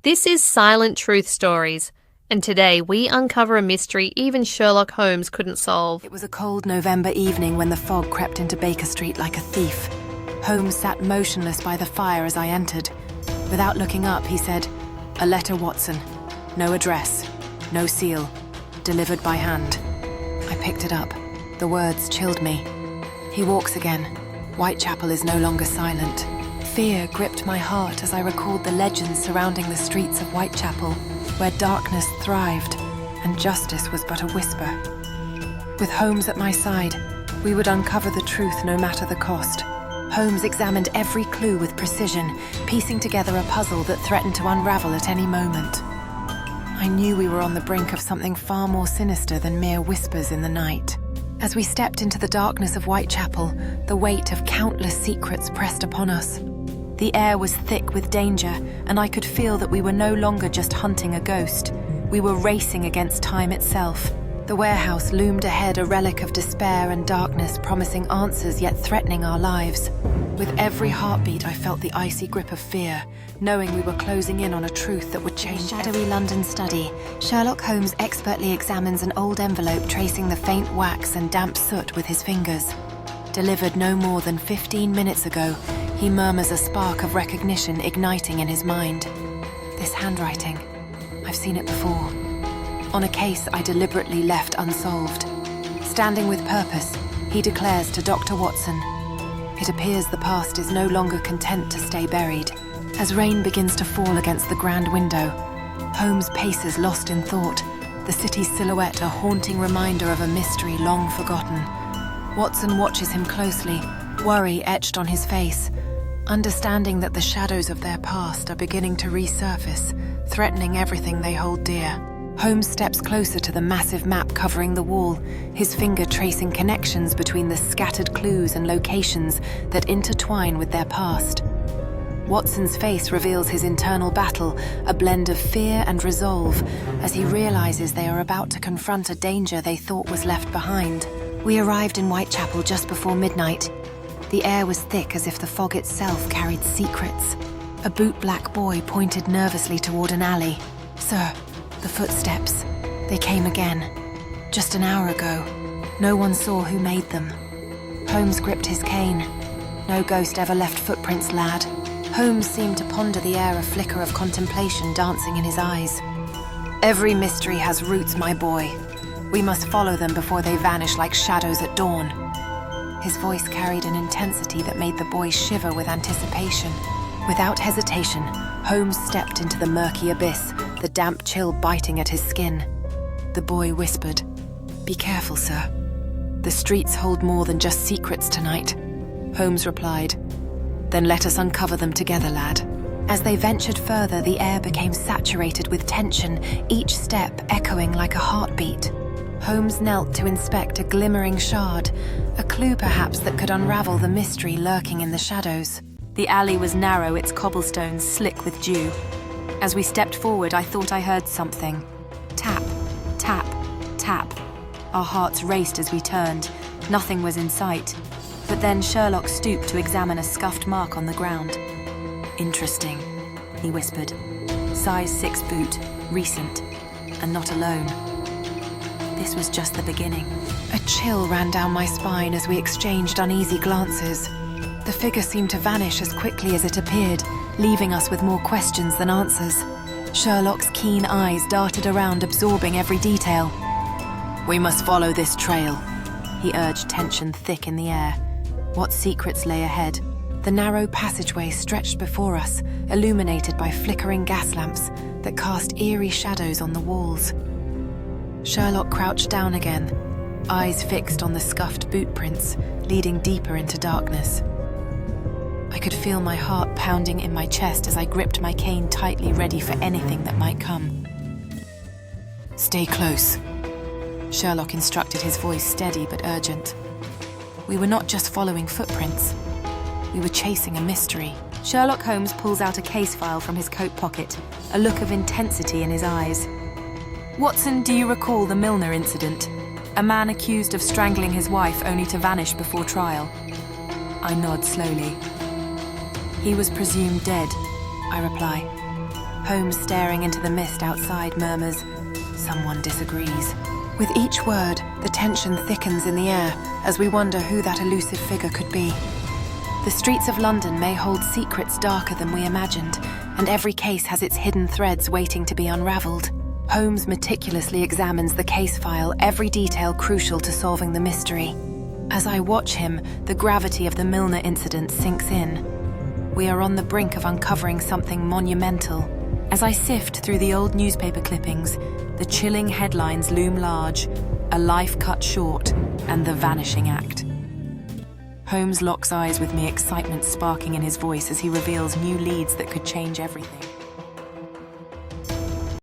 This is Silent Truth Stories, and today we uncover a mystery even Sherlock Holmes couldn't solve. It was a cold November evening when the fog crept into Baker Street like a thief. Holmes sat motionless by the fire as I entered. Without looking up, he said, "A letter, Watson. No address, no seal, delivered by hand." I picked it up. The words chilled me. He walks again. Whitechapel is no longer silent. Fear gripped my heart as I recalled the legends surrounding the streets of Whitechapel, where darkness thrived and justice was but a whisper. With Holmes at my side, we would uncover the truth no matter the cost. Holmes examined every clue with precision, piecing together a puzzle that threatened to unravel at any moment. I knew we were on the brink of something far more sinister than mere whispers in the night. As we stepped into the darkness of Whitechapel, the weight of countless secrets pressed upon us. The air was thick with danger, and I could feel that we were no longer just hunting a ghost. We were racing against time itself. The warehouse loomed ahead, a relic of despair and darkness, promising answers yet threatening our lives. With every heartbeat, I felt the icy grip of fear, knowing we were closing in on a truth that would change. Shadowy London study, Sherlock Holmes expertly examines an old envelope, tracing the faint wax and damp soot with his fingers. Delivered no more than 15 minutes ago, he murmurs, a spark of recognition igniting in his mind. This handwriting, I've seen it before. On a case I deliberately left unsolved. Standing with purpose, he declares to Dr. Watson, "It appears the past is no longer content to stay buried." As rain begins to fall against the grand window, Holmes paces lost in thought, the city's silhouette a haunting reminder of a mystery long forgotten. Watson watches him closely, worry etched on his face, understanding that the shadows of their past are beginning to resurface, threatening everything they hold dear. Holmes steps closer to the massive map covering the wall, his finger tracing connections between the scattered clues and locations that intertwine with their past. Watson's face reveals his internal battle, a blend of fear and resolve, as he realizes they are about to confront a danger they thought was left behind. We arrived in Whitechapel just before midnight. The air was thick as if the fog itself carried secrets. A boot-black boy pointed nervously toward an alley. "Sir," the footsteps. They came again. Just an hour ago. No one saw who made them. Holmes gripped his cane. "No ghost ever left footprints, lad." Holmes seemed to ponder the air, a flicker of contemplation dancing in his eyes. "Every mystery has roots, my boy. We must follow them before they vanish like shadows at dawn." His voice carried an intensity that made the boy shiver with anticipation. Without hesitation, Holmes stepped into the murky abyss, the damp chill biting at his skin. The boy whispered, "Be careful, sir. The streets hold more than just secrets tonight." Holmes replied, "Then let us uncover them together, lad." As they ventured further, the air became saturated with tension, each step echoing like a heartbeat. Holmes knelt to inspect a glimmering shard, a clue perhaps that could unravel the mystery lurking in the shadows. The alley was narrow, its cobblestones slick with dew. As we stepped forward, I thought I heard something. Tap, tap, tap. Our hearts raced as we turned. Nothing was in sight. But then Sherlock stooped to examine a scuffed mark on the ground. "Interesting," he whispered. "Size 6 boot, recent, and not alone." This was just the beginning. A chill ran down my spine as we exchanged uneasy glances. The figure seemed to vanish as quickly as it appeared, leaving us with more questions than answers. Sherlock's keen eyes darted around, absorbing every detail. "We must follow this trail," he urged, tension thick in the air. What secrets lay ahead? The narrow passageway stretched before us, illuminated by flickering gas lamps that cast eerie shadows on the walls. Sherlock crouched down again, eyes fixed on the scuffed boot prints, leading deeper into darkness. I could feel my heart pounding in my chest as I gripped my cane tightly, ready for anything that might come. "Stay close," Sherlock instructed, his voice steady but urgent. We were not just following footprints. We were chasing a mystery. Sherlock Holmes pulls out a case file from his coat pocket, a look of intensity in his eyes. "Watson, do you recall the Milner incident? A man accused of strangling his wife only to vanish before trial." I nod slowly. "He was presumed dead," I reply. Holmes, staring into the mist outside, murmurs, "Someone disagrees." With each word, the tension thickens in the air as we wonder who that elusive figure could be. The streets of London may hold secrets darker than we imagined, and every case has its hidden threads waiting to be unraveled. Holmes meticulously examines the case file, every detail crucial to solving the mystery. As I watch him, the gravity of the Milner incident sinks in. We are on the brink of uncovering something monumental. As I sift through the old newspaper clippings, the chilling headlines loom large: "A life cut short" and "The Vanishing Act." Holmes locks eyes with me, excitement sparking in his voice as he reveals new leads that could change everything.